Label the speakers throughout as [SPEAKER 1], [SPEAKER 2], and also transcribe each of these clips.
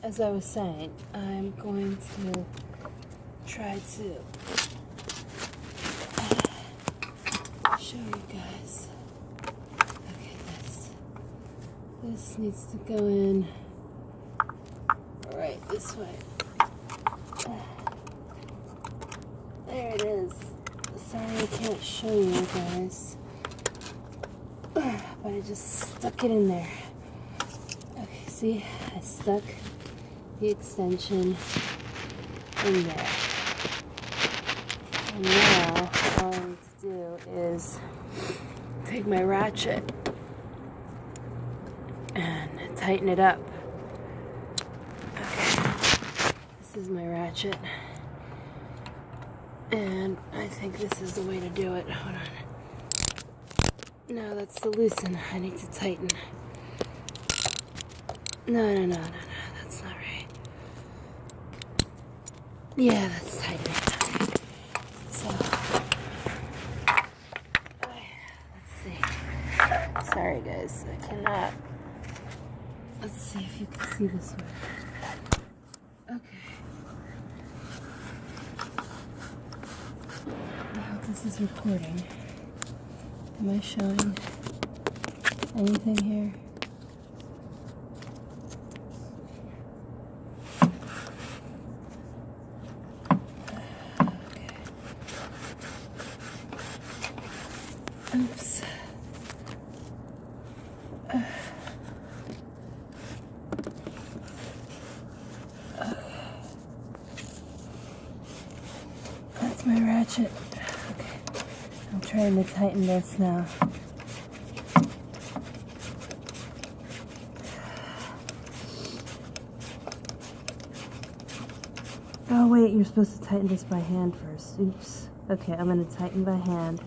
[SPEAKER 1] as I was saying, I'm going to try to show you guys. Okay, this needs to go in right this way. There it is. Sorry I can't show you guys, but I just stuck it in there. Okay, see, I stuck the extension in there. And now all I need to do is take my ratchet and tighten it up. Okay, this is my ratchet. And I think this is the way to do it. Hold on. No, that's the loosen. I need to tighten. No, that's not right. Yeah, that's tighten. So, let's see. Sorry guys, I cannot. Let's see if you can see this way. Okay. I hope this is recording. Am I showing anything here? Okay. Oops. That's my ratchet. Okay. I'm trying to tighten this now. Oh wait, you're supposed to tighten this by hand first. Oops. Okay, I'm gonna tighten by hand.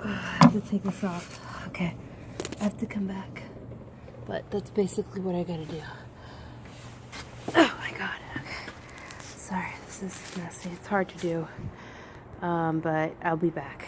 [SPEAKER 1] I have to take this off. Okay, I have to come back. But that's basically what I gotta do. Oh my god. Okay. Sorry, this is messy. It's hard to do. But I'll be back.